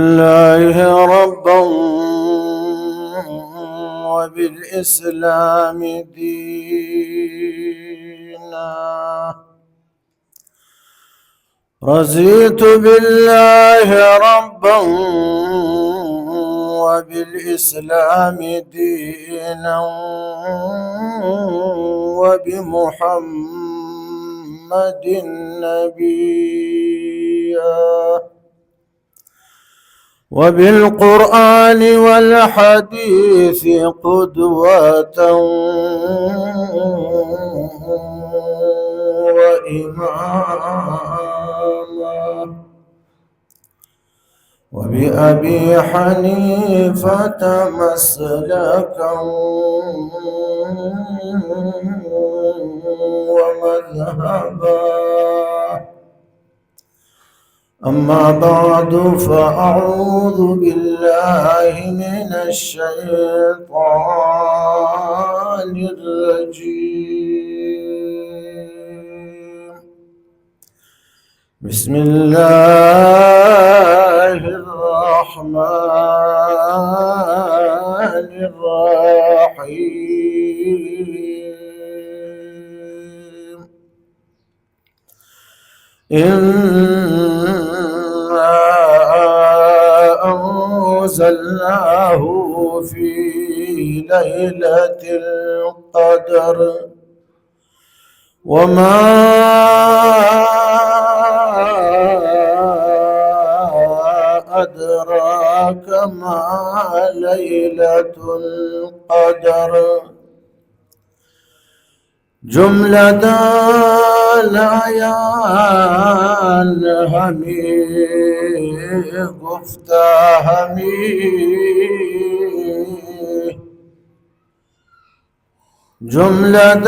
الله ربا وبالإسلام دينا رضيت بالله ربا وبالإسلام دينا وبمحمد نبيا وبالقرآن والحديث قدوة وإماما وبأبي حنيفة مسلكا ومذهبا. أما بعد فأعوذ بالله من الشيطان الرجيم. بسم الله الرحمن الرحيم. أنزلناه في ليلة القدر وما أدراك ما ليلة القدر. جملة الآيان همی گفته همی جملة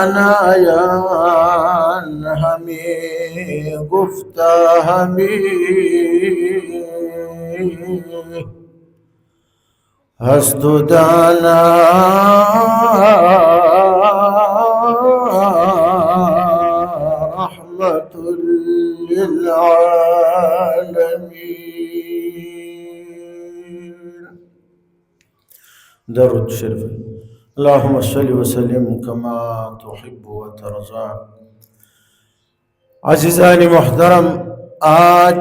الآیان همی گفته همی هست و دانا رحمة للعالمين. درود شرف. اللهم صل وسلم كما تحب وترضى. عزیزان محترم، آج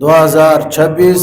2026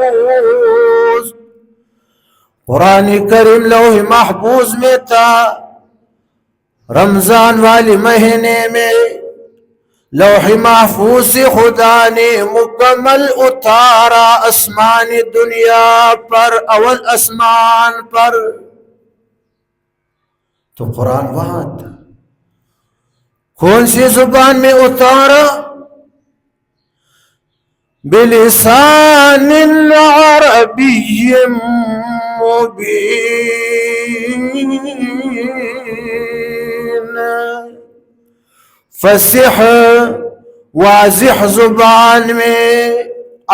محفوظ. قرآن کریم لوح محفوظ میں تھا. رمضان والے مہینے میں لوح محفوظ سے خدا نے مکمل اتارا آسمان دنیا پر، اول آسمان پر. تو قرآن وہاں تھا. کون سی زبان میں اتارا؟ بلسان عربی مبین، فصیح واضح زبان میں،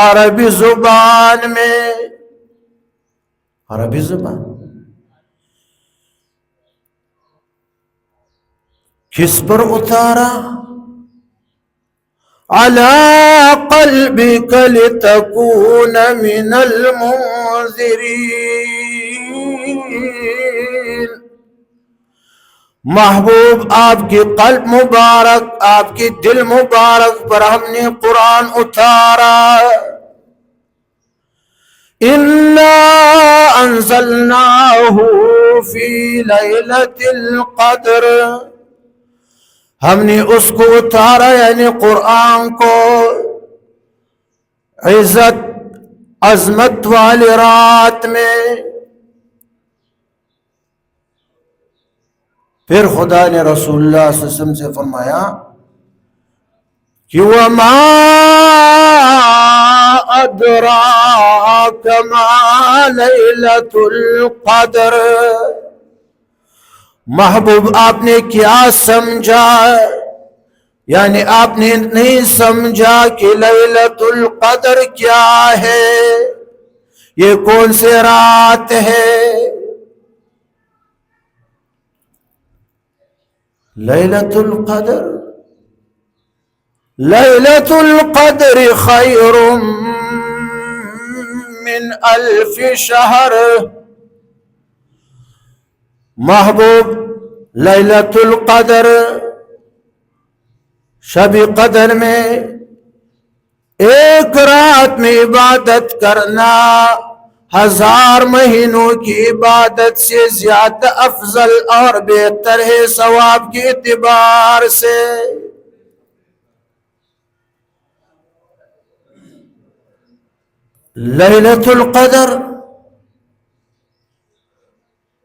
عربی زبان میں. عربی زبان کس پر اتارا؟ علی قلبک لتکون من المنذرین. محبوب آپ کی قلب مبارک، آپ کی دل مبارک پر ہم نے قرآن اتارا. انا انزلناہ فی لیلۃ القدر، ہم نے اس کو اتارا یعنی قرآن کو عزت عظمت والی رات میں. پھر خدا نے رسول اللہ صلی اللہ علیہ وسلم سے فرمایا کہ وَمَا أَدْرَاكَ مَا لَيْلَةُ الْقَدْرِ. محبوب آپ نے کیا سمجھا؟ یعنی آپ نے نہیں سمجھا کہ لیلۃ القدر کیا ہے، یہ کون سی رات ہے؟ لیلۃ القدر، لیلۃ القدر خیر من الف شہر. محبوب لیلۃ القدر شب قدر میں ایک رات میں عبادت کرنا 1000 مہینوں کی عبادت سے زیادہ افضل اور بہتر ہے ثواب کے اعتبار سے. لیلۃ القدر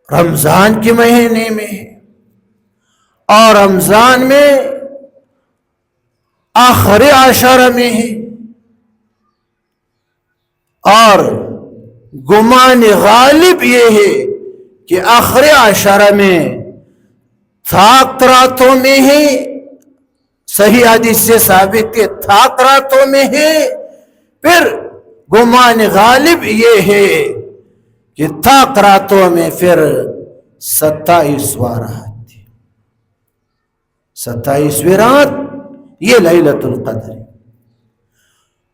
رمضان کے مہینے میں ہے، اور رمضان میں آخری عشر میں ہے. اور گمان غالب یہ ہے کہ آخری عشر میں تھاک راتوں میں ہے. صحیح حدیث سے ثابت ہے تھاک راتوں میں ہے. پھر گمان غالب یہ ہے کہ تھاک راتوں میں پھر 27واں رات، 27ویں رات یہ لیلۃ القدر ہے.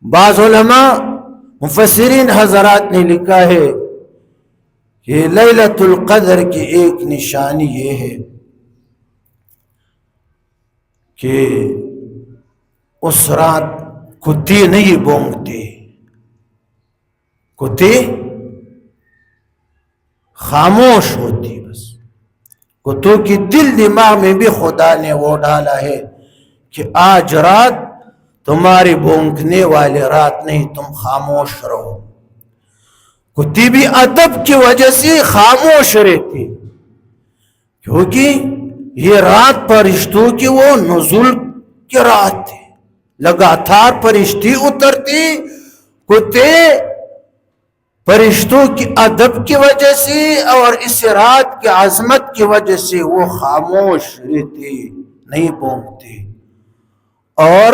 بعض علماء مفسرین حضرات نے لکھا ہے کہ لیلۃ القدر کی ایک نشانی یہ ہے کہ اس رات کتے نہیں بونگتے، کتے خاموش ہوتی. بس کتوں کی دل دماغ میں بھی خدا نے وہ ڈالا ہے کہ آج رات تمہاری بونکنے والی رات نہیں، تم خاموش رہو. کتے بھی ادب کی وجہ سے خاموش رہتی، کیونکہ یہ رات فرشتوں کی وہ نزول کی رات تھی، لگاتار فرشتے اترتی. کتے فرشتوں کی ادب کی وجہ سے اور اس رات کی عظمت کی وجہ سے وہ خاموش رہتی، نہیں بونکتی. اور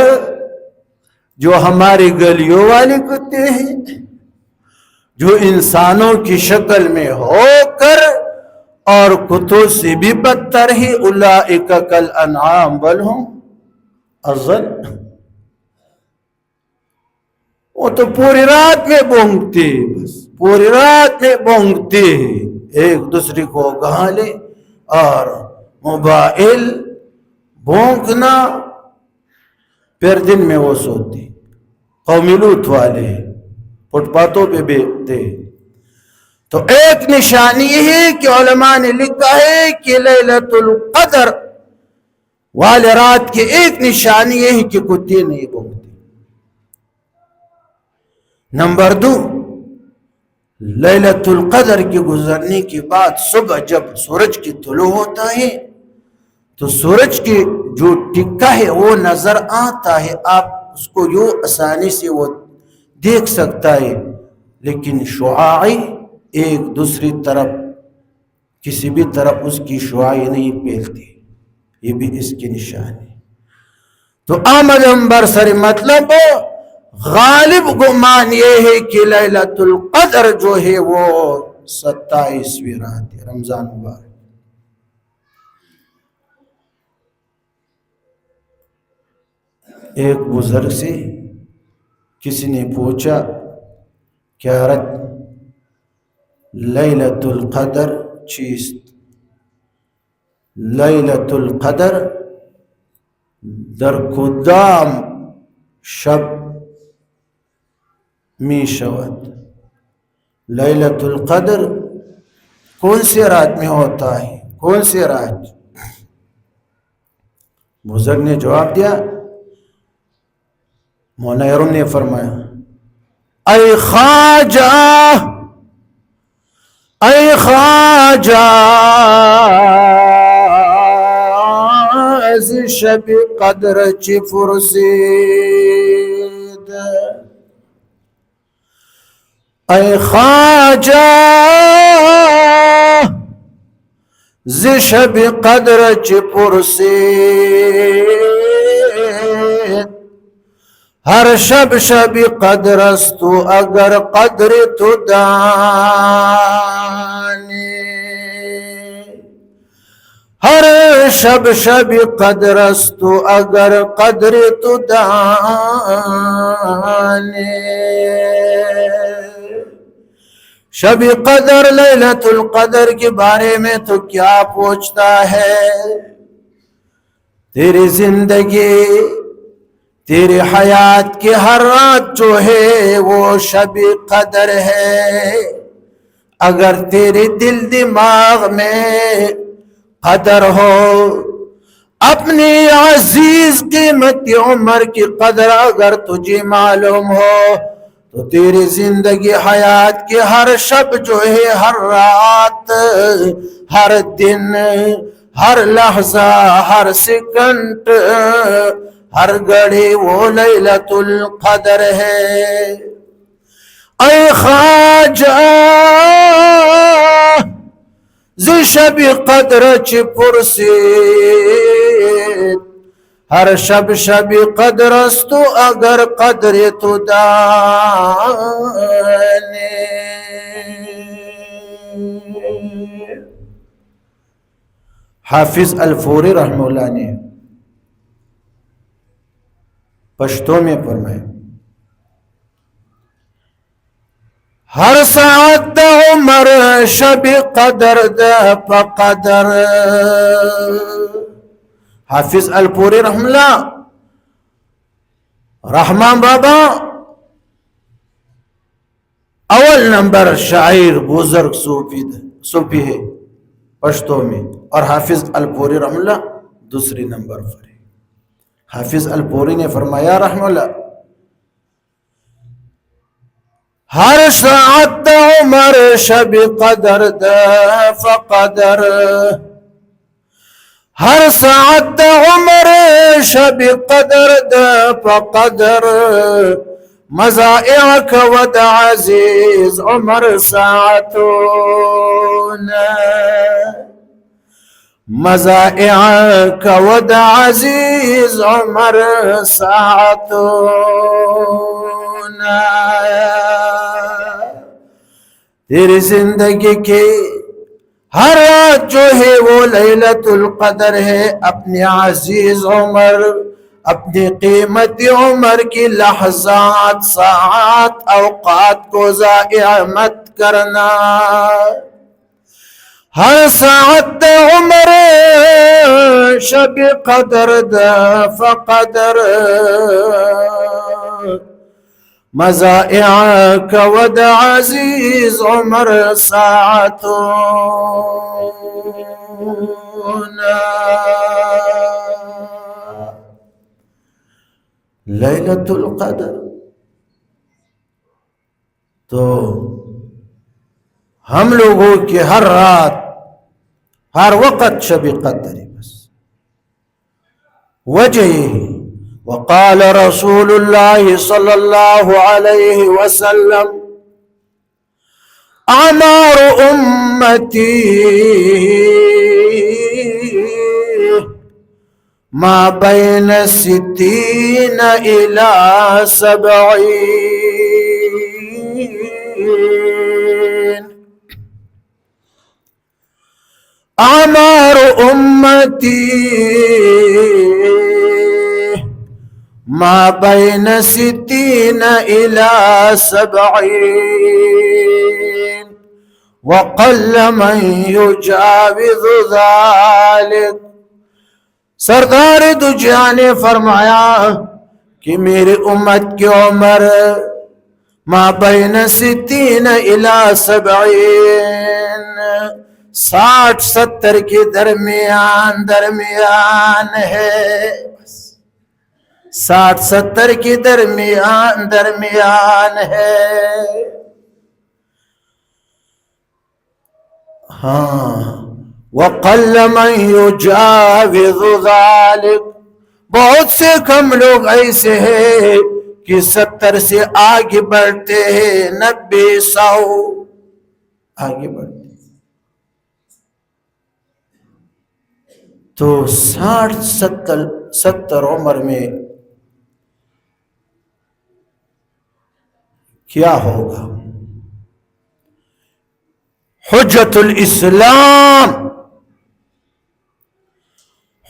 جو ہماری گلیوں والے کتے ہیں جو انسانوں کی شکل میں ہو کر اور کتوں سے بھی بدتر ہی، اولئک کالانعام بل ہم اضل. وہ تو پوری رات میں بونگتے، بس پوری رات میں بونگتے، ایک دوسرے کو گالے اور موبائل بونکنا. پھر دن میں وہ سوتی. قوم لوط والے فٹ پاتھوں پہ بھی تھے. تو ایک نشانی یہ ہے کہ علماء نے لکھا ہے کہ لیلۃ القدر والے رات کی ایک نشانی یہ ہے کہ کتے نہیں بھونکتے. نمبر 2، لیلۃ القدر کے گزرنے کے بعد صبح جب سورج کی طلوع ہوتا ہے تو سورج کی جو ٹکا ہے وہ نظر آتا ہے، آپ اس کو یوں آسانی سے وہ دیکھ سکتا ہے، لیکن شعاعیں ایک دوسری طرف کسی بھی طرف اس کی شعاعیں نہیں پھیلتی. یہ بھی اس کی نشانی. تو آمد برسر مطلب غالب گمان یہ ہے کہ لیلۃ القدر جو ہے وہ 27ویں رات ہے رمضان مبارک. ایک بزرگ سے کسی نے پوچھا کہ حضرت لیلۃ القدر چیست؟ لیلۃ القدر در کدام شب می شود؟ لیلۃ القدر کون سی رات میں ہوتا ہے؟ کون سی رات؟ بزرگ نے جواب دیا، مولانا یارم نے فرمایا، اے خواجہ اے خواجہ از شب قدر چی پرسید، اے خواجہ ز شب قدر چی پرسید، ہر شب شب قدر است تو اگر قدر تو دانی، ہر شب شب قدر است تو اگر قدر تو دانی. شب قدر لیلۃ القدر کے بارے میں تو کیا پوچھتا ہے؟ تیری زندگی تیری حیات کی ہر رات جو ہے وہ شب قدر ہے. اگر تیرے دل دماغ میں قدر ہو، اپنی عزیز قیمتی عمر کی قدر اگر تجھے معلوم ہو، تو تیری زندگی حیات کی ہر شب جو ہے، ہر رات، ہر دن، ہر لحظہ، ہر سیکنڈ، ہر گھڑی وہ لیلۃ القدر ہے. اے خواجہ ز شب قدر چی پرسید، ہر شب شب قدر است تو اگر قدر تو دانی. حافظ الفوری رحمہ اللہ نے پشتو میں فرمائے، ہر ساعت دا عمر شب قدر دا پقدر. حافظ الفوری رحمہ اللہ رحمان بابا اول نمبر شاعر بزرگ صوفی ہے پشتو میں، اور حافظ الفوری رحمہ اللہ دوسری نمبر پر ہے. حافظ الفوری نے فرمایا رحمہ اللہ، ہر ساعت دا عمر شب قدر دا فقدر، ہر ساعت دا عمر شب قدر دا فقدر، مزائعک ود عزیز عمر ساعتون، مزائعک ود عزیز عمر ساعتون. تیری زندگی کی ہر رات جو ہے وہ لیلۃ القدر ہے. اپنے عزیز عمر، اپنی قیمتی عمر کی لحظات، ساعات، اوقات کو ضائع مت کرنا. ہر ساعت عمر شب قدر دا فقدر، مزائعك ودع عزيز عمر ساعتنا ليلة القدر. تو ہم لوگوں کی ہر رات ہر وقت شب قدر ہے بس. وجہ وقال رسول اللہ صلی اللہ علیہ وسلم اعمار امتی ما بین 60 الى 70. اعمار امتی ما بین 60 الى 70 وقل من یجاوز ذلك. سردار دو جہاں نے فرمایا کہ میری امت کی عمر ما بین 60 الى 70 60-70 کے درمیان ہے. 60-70 کے درمیان ہے. ہاں وَقَلَّ مَنْ يُجَاوِذُ ذَلِكَ. بہت سے کم لوگ ایسے ہیں کہ 70 سے آگے بڑھتے ہیں، 90-100 آگے بڑھتے. تو 60-70 عمر میں کیا ہوگا؟ حجت الاسلام،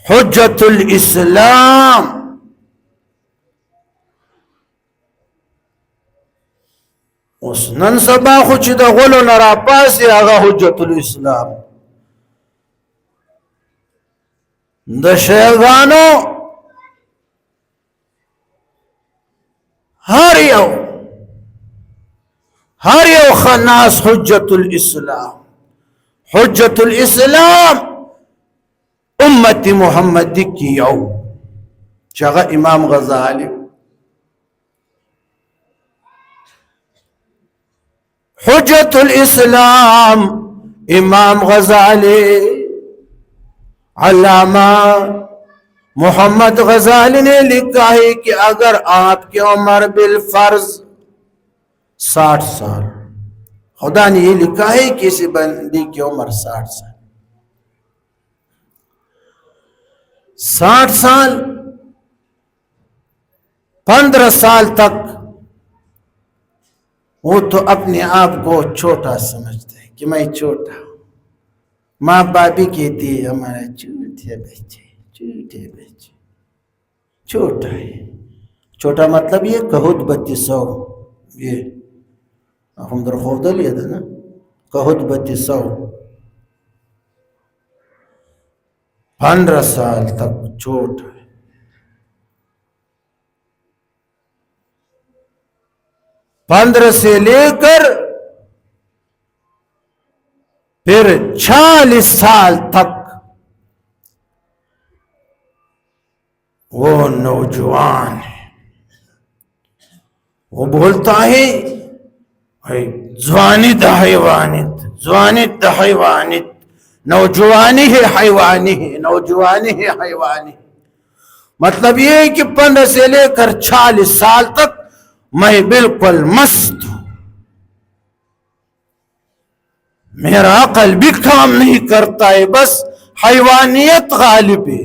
حجت الاسلام. اس نن سبا خو چې د غلو نه راپاسې هغه حجت الاسلام. د شیطانو هر یو خناس حجت الاسلام. حجت الاسلام امت محمد کی یو چاگا امام غزالی. حجت الاسلام امام غزالی علامہ محمد غزالی نے لکھا ہے کہ اگر آپ کی عمر بالفرض 60 سال، خدا نے یہ لکھا ہے کسی بندی کی عمر 60 سال، 60 سال 15 سال تک وہ تو اپنے آپ کو چھوٹا سمجھتا ہے کہ میں چھوٹا ہوں. ماں بابی کہتی ہے ہمارا چھوٹے بچے چھوٹا ہے. چھوٹا مطلب یہ کہت 3200 یہ ہم در خوف دل یہ نا کہت 3200 15 سال تک چھوٹا ہے. پندرہ سے لے کر پھر 40 سال تک وہ نوجوان ہے. وہ بولتا ہے جوانی دا حیوانیت، جوانی دا حیوانیت، نوجوانی ہے حیوانی ہے، نوجوانی ہے حیوانی. مطلب یہ ہے کہ 15 سے لے کر 40 سال تک میں بالکل مست ہوں، میرا عقل بھی کام نہیں کرتا ہے، بس حیوانیت غالب ہے.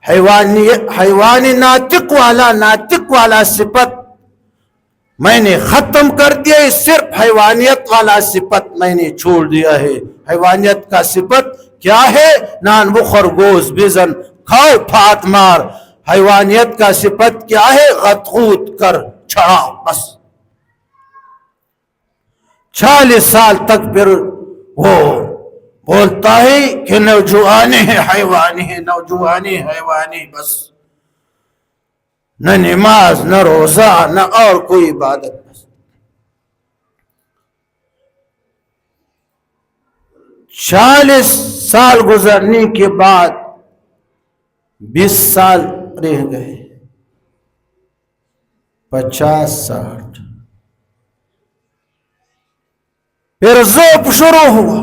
حیوانی ناطق والا صفت میں نے ختم کر دیا ہے، صرف حیوانیت والا صفت میں نے چھوڑ دیا ہے. حیوانیت کا صفت کیا ہے؟ نان وہ خرگوش بزن کھاؤ پھات مار. حیوانیت کا صفت کیا ہے؟ غط غوط کر چھڑاؤ بس. 40 سال تک پھر وہ بولتا ہے کہ نوجوانی ہے حیوانی ہے، نوجوانی حیوانی. بس نہ نماز، نہ روزہ، نہ اور کوئی عبادت. 40 سال گزرنے کے بعد 20 سال رہ گئے، 50 60. پھر ذوق شروع ہوا،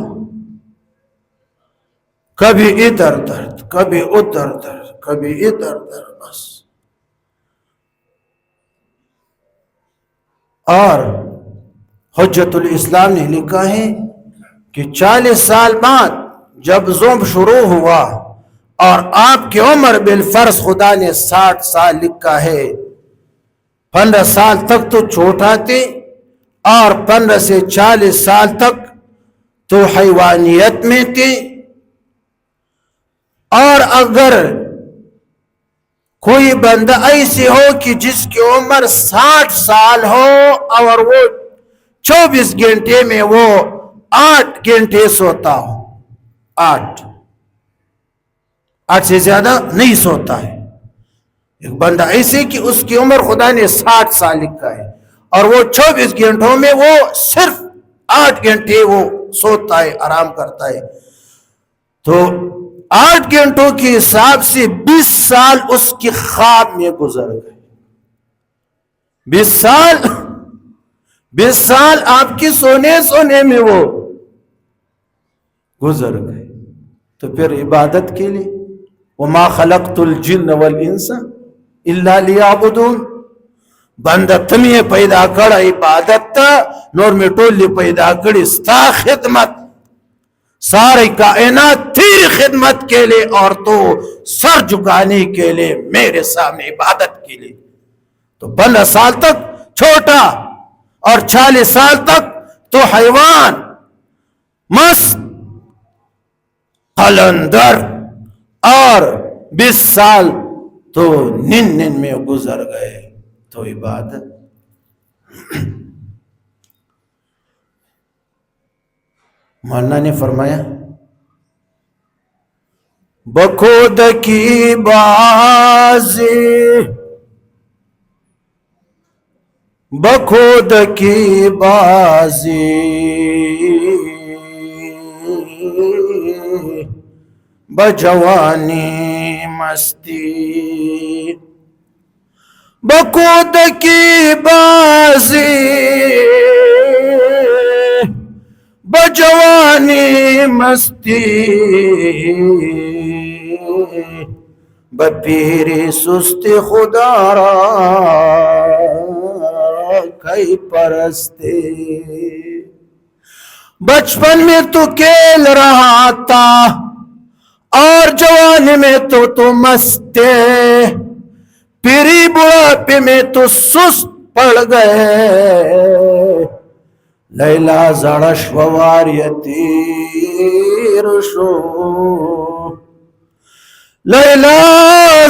کبھی ادھر درد، کبھی ادھر درد، کبھی ادھر درد، بس. اور حجت الاسلام نے لکھا ہے کہ 40 سال بعد جب ذوق شروع ہوا اور آپ کی عمر بالفرض خدا نے 60 سال لکھا ہے، 15 سال تک تو چھوٹا تھے اور 15 سے 40 سال تک تو حیوانیت میں تھے. اور اگر کوئی بندہ ایسے ہو کہ جس کی عمر 60 سال ہو اور وہ 24 گھنٹے میں وہ 8 گھنٹے سوتا ہو، 8 سے زیادہ نہیں سوتا ہے، ایک بندہ ایسے کہ اس کی عمر خدا نے 60 سال لکھا ہے اور وہ 24 گھنٹوں میں وہ صرف 8 گھنٹے وہ سوتا ہے، آرام کرتا ہے، تو 8 گھنٹوں کے حساب سے 20 سال اس کی خواب میں گزر گئے. 20 سال آپ کی سونے میں وہ گزر گئے. تو پھر عبادت کے لیے وَمَا خَلَقْتُ الْجِنَّ وَالْإِنسَ إِلَّا لِيَعْبُدُونَ، بندہ تمہیں پیدا کر عبادت تا، نور میں ٹولی پیدا کری ستا خدمت، ساری کائنات تیری خدمت کے لیے اور تو سر جھکانے کے لیے میرے سامنے عبادت کے لیے. تو 15 سال تک چھوٹا اور 40 سال تک تو حیوان، مست، قلندر، اور 20 سال تو نن میں گزر گئے تو عبادت. مولانا نے فرمایا بخود کی بازی، بخود کی بازی، بجوانی مستی، بخود کی بازی، بجوانی مستی، بپیری سست خدا را کئی پرستے. بچپن میں تو کھیل رہا تھا اور جوانی میں تو مستے، پیری بڑھاپے میں تو سست پڑ گئے. لیلا زڑش وواریتی رشو، لیلا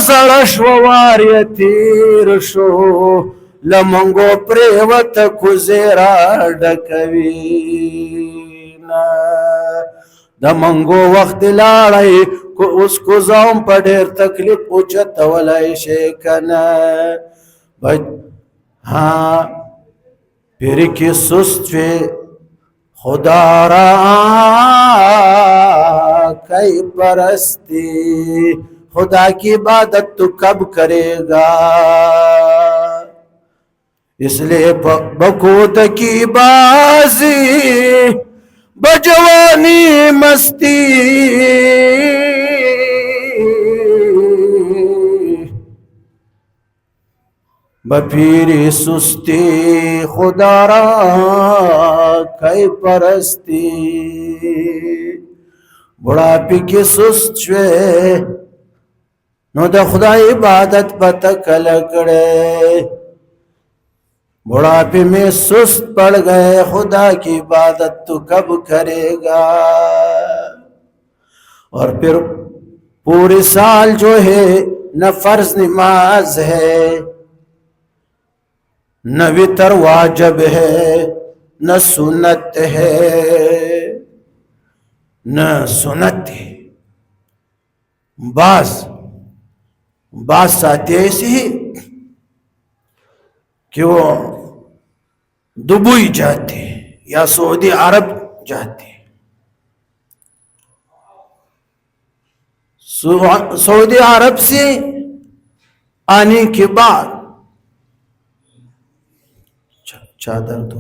زڑش وواریتی رشو، لمنگو پریوت کزیرا ڈکوینا. دمنگو وقت لاڑائی اس کو زوم پا دیر تکلیف اچت ولائی شیکنا. ہاں پھر کی سست وی خدا را کئی پرستی، خدا کی عبادت تو کب کرے گا؟ اس لیے بخود کی بازی، بجوانی مستی، بپیری سستی خدا را کئی پرستی. بڑھاپی کی سست شوے نو دا خدا عبادت پتا کلکڑے. بڑھاپے میں سست پڑ گئے، خدا کی عبادت تو کب کرے گا؟ اور پھر پورے سال جو ہے نہ فرض نماز ہے، نہ وتر واجب ہے، نہ سنت ہے، نہ سنت ہے. بعض ساتھی ایسے ہی کہ وہ دبئی جاتے یا سعودی عرب جاتے. سعودی عرب سے آنے کے بعد چادر دو،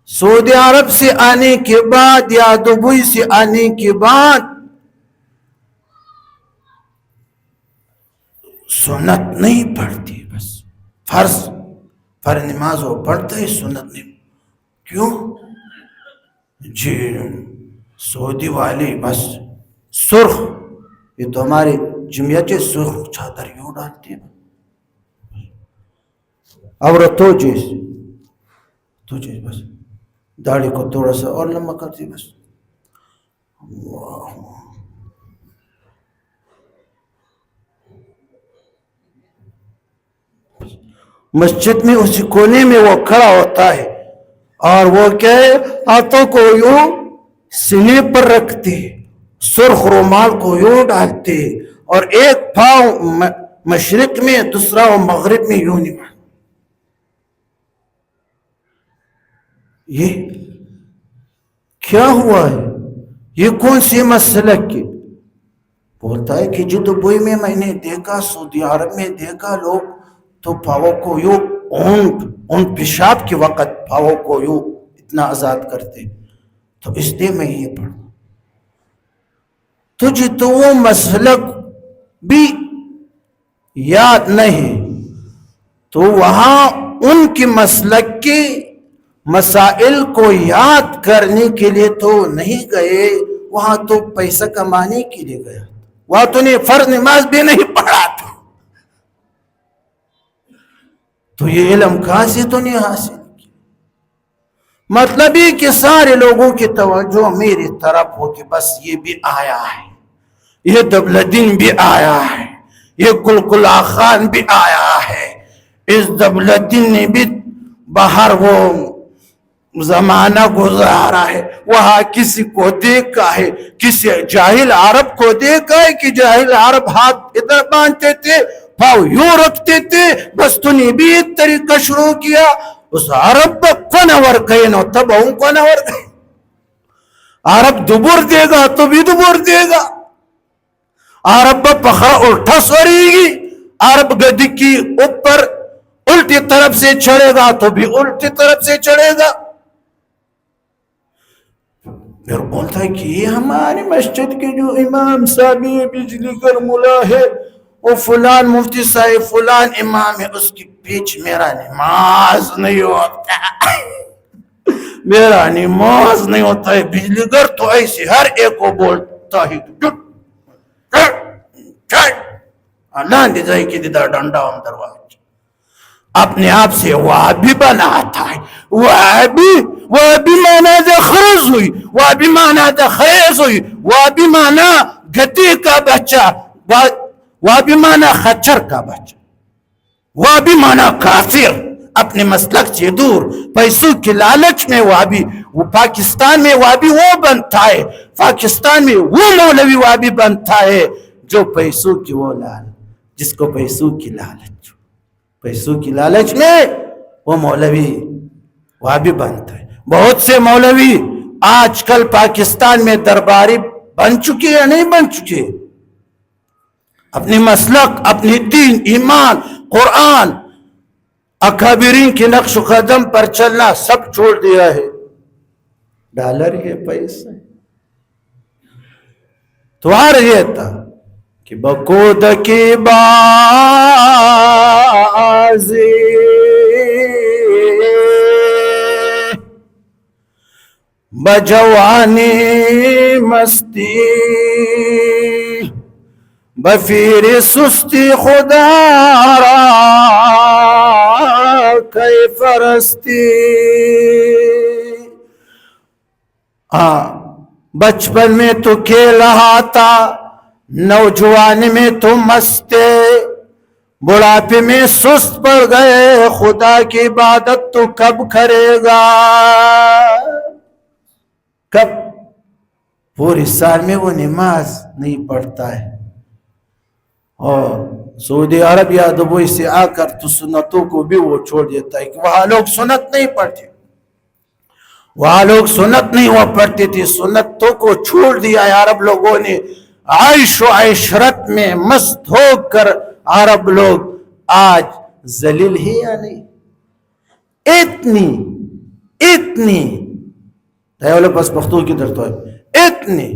سعودی عرب سے آنے کے بعد یا دبئی سے آنے کے بعد سنت نہیں پڑھتی، بس فرض نماز وہ پڑھتا ہے، سنت نہیں. کیوں؟ جی سعودی والے بس سرخ، یہ تو ہمارے جمعیت سرخ چادر یوں ڈالتے ہیں. عورتوں جیسے بس داڑھی کو تھوڑا سا اور لمبا کرتی بس. مسجد میں اسی کونے میں وہ کھڑا ہوتا ہے اور وہ کیا ہے، ہاتھوں کو یوں سینے پر رکھتے، سرخ رومال کو یوں ڈالتے اور ایک پاؤں مشرق میں دوسرا وہ مغرب میں یوں نہیں. یہ کیا ہوا ہے؟ یہ کون سی مسلک کی؟ بولتا ہے کہ جو دبئی میں میں نے دیکھا، سعودی عرب میں دیکھا، لوگ تو پاؤں کو یوں اون پیشاب کے وقت پاؤں کو یوں اتنا آزاد کرتے، تو اس لیے میں یہ پڑھوں. تجھے تو وہ مسلک بھی یاد نہیں، تو وہاں ان کی مسلک کی مسائل کو یاد کرنے کے لیے تو نہیں گئے، وہاں تو پیسہ کمانے کے لیے گیا. وہاں تو نے فرض نماز بھی نہیں پڑھا تھا، تو یہ علم کہاں سے تو نہیں حاصل کیا. مطلب یہ کہ سارے لوگوں کی توجہ میری طرف ہو کہ بس یہ بھی آیا ہے، یہ دبلدین بھی آیا ہے، یہ کلکلا خان بھی آیا ہے. اس دبلدین نے بھی باہر وہ زمانہ گزارا ہے، وہاں کسی کو دیکھا ہے، کسی جاہل عرب کو دیکھا ہے کہ جاہل عرب ہاتھ ادھر باندھتے تھے، پاؤں یوں رکھتے تھے، بس تو نے بھی ایک طریقہ شروع کیا. اس عرب کو نور گئے نو تب ان کو نور گئے. عرب دبر دے گا تو بھی دبر دے گا، عرب پخا الٹا سوری گی، عرب گدی کی اوپر الٹی طرف سے چڑھے گا تو بھی الٹی طرف سے چڑھے گا. پھر بولتا ہے کہ یہ ہماری مسجد کے جو امام صاحب یہ بجلی گر ملا ہے، وہ فلان مفتی صاحب فلان امام ہے، اس کی پیچھ میرا نماز نہیں ہوتا میرا نماز نہیں ہوتا ہے. بجلی گر تو ایسے ہر ایک کو بولتا ہے اللہ دی جائے کہ دیدہ ڈنڈا ہم درواج اپنے آپ سے وابی بناتا ہے. وابی مانا دا خرز ہوئی، وابی مانا دا خیز ہوئی، وابی مانا گدے کا بچہ، وابی مانا خچر کا بچہ، وابی مانا کافر، اپنے مسلک سے دور، پیسوں کی لالچ میں وابی. وہ پاکستان میں وابی وہ بنتا ہے، پاکستان میں وہ مولوی وابی بنتا ہے جو پیسوں کی وہ لالچ، جس کو پیسوں کی لالچ، پیسوں کی لالچ میں وہ مولوی وابی بنتا ہے. بہت سے مولوی آج کل پاکستان میں درباری بن چکے یا نہیں بن چکے؟ اپنی مسلک، اپنی دین، ایمان، قرآن، اکابرین کے نقش و قدم پر چلنا سب چھوڑ دیا ہے. ڈالر ہے، پیسہ تو آ رہے تھا کہ بکود کی بازی بجوانی مستی بفیر سستی خدا را کیف رستی. بچپن میں تو کھیل رہا تھا، نوجوان میں تو مستے، بڑھاپے میں سست پڑ گئے، خدا کی عبادت تو کب کرے گا؟ کب؟ پورے سال میں وہ نماز نہیں پڑھتا ہے اور سعودی عرب یا دبئی سے آ کر تو سنتوں کو بھی وہ چھوڑ دیتا ہے کہ وہاں لوگ سنت نہیں پڑھتے، وہاں لوگ سنت نہیں ہوا پڑھتے تھے، سنتوں کو چھوڑ دیا ہے عرب لوگوں نے، عیش و عشرت میں مست ہو کر عرب لوگ آج ذلیل ہی یا نہیں؟ اتنی تیولے پس پختو کی درتو ہے، اتنی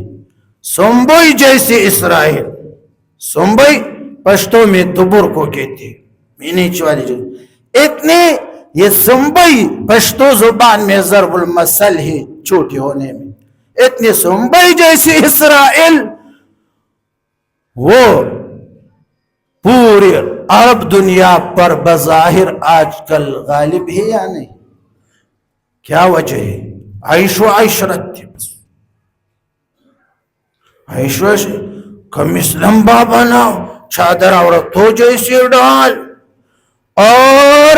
سنبوئی جیسے اسرائیل، سنبوئی پشتوں میں دبر کو کہتے ہیں، مینیچ والی جگہ، اتنی یہ سنبئی پشتو زبان میں ضرب المثل ہے چھوٹی ہونے میں، اتنی سنبئی جیسی اسرائیل وہ پوری عرب دنیا پر بظاہر آج کل غالب ہے یا نہیں؟ کیا وجہ ہے؟ عیش و عشرت تھی بس، عیش و عشرت، قمیص لمبا بناؤ، چادر عورتوں جیسے ڈال، اور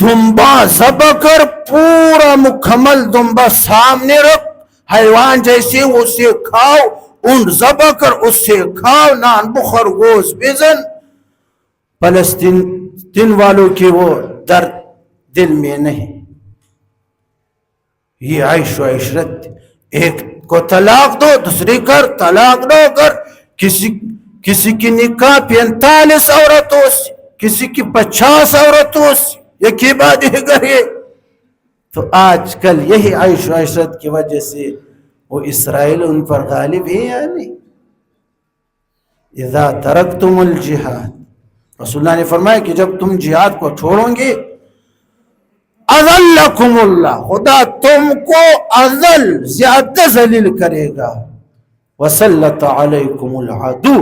دمبا ذبح کر پورا مکمل دمبا سامنے رکھ، حیوان جیسے اسے کھاؤ، اونٹ ذبح کر اس سے کھاؤ، نان بخر گوشت بزن، فلسطین والوں کی وہ درد دل میں نہیں۔ یہ عیش و عشرت، ایک کو طلاق دو، دوسری کر، طلاق دو کر، کسی کی نکاح 45 عورتوں سے، کسی کی 50 عورتوں سے، یہ کی بات ہے۔ تو آج کل یہی عیش و عشرت کی وجہ سے وہ اسرائیل ان پر غالب ہے یا نہیں؟ اذا ترکتم الجہاد، رسول اللہ نے فرمایا کہ جب تم جہاد کو چھوڑو گے، اذلکم اللہ، خدا تم کو اذل، زیادہ ذلیل کرے گا، وسلط علیکم العدو،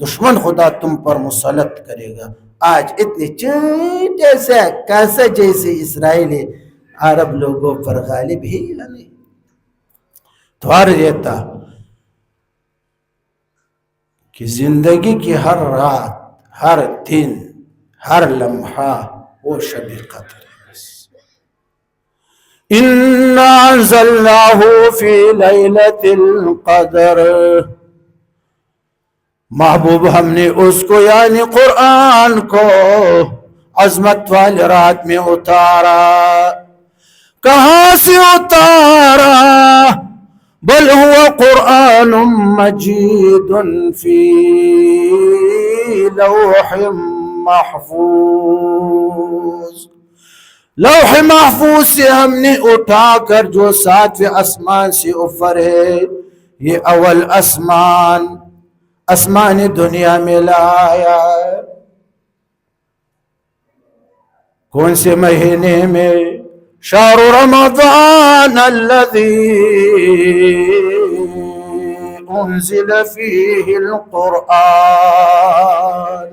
دشمن خدا تم پر مسلط کرے گا۔ آج اتنے چھوٹے سے کیسے جیسے اسرائیل عرب لوگوں پر غالب ہی نہیں۔ تو عرض یہ تھا کہ زندگی کی ہر رات، ہر دن، ہر لمحہ وہ شب قدر ہے۔ اِنَّا انزلناہ فی لیلۃ القدر، محبوب ہم نے اس کو یعنی قرآن کو عظمت والی رات میں اتارا۔ کہاں سے اتارا؟ بل هو قرآن مجید فی لوح محفوظ، لوح محفوظ سے ہم نے اٹھا کر، جو 7ویں آسمان سے اوپر ہے، یہ اول آسمان دنیا میں لایا۔ کون سے مہینے میں؟ شہر رمضان الذی انزل فیہ القرآن،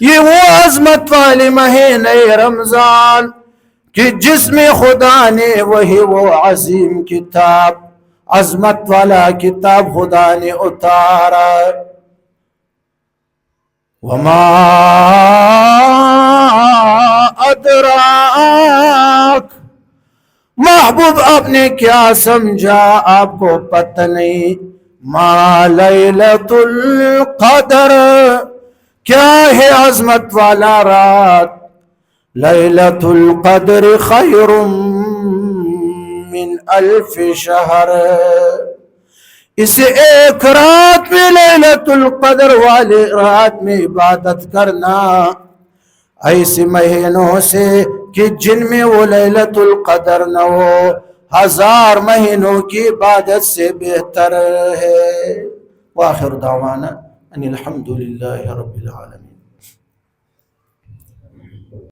یہ وہ عظمت والی مہینے رمضان کہ جس میں خدا نے وہی وہ عظیم کتاب، عظمت والا کتاب خدا نے اتارا۔ وما ادراک، محبوب آپ نے کیا سمجھا، آپ کو پتہ نہیں، ما لیلۃ القدر، کیا ہے عظمت والا رات؟ لیلۃ القدر خیر من 1000 شہر، اسے ایک رات میں، لیلۃ القدر والے رات میں عبادت کرنا، ایسے مہینوں سے کہ جن میں وہ لیلۃ القدر نہ ہو، 1000 مہینوں کی عبادت سے بہتر ہے۔ وآخر دعوانا ان الحمد للہ رب العالمین۔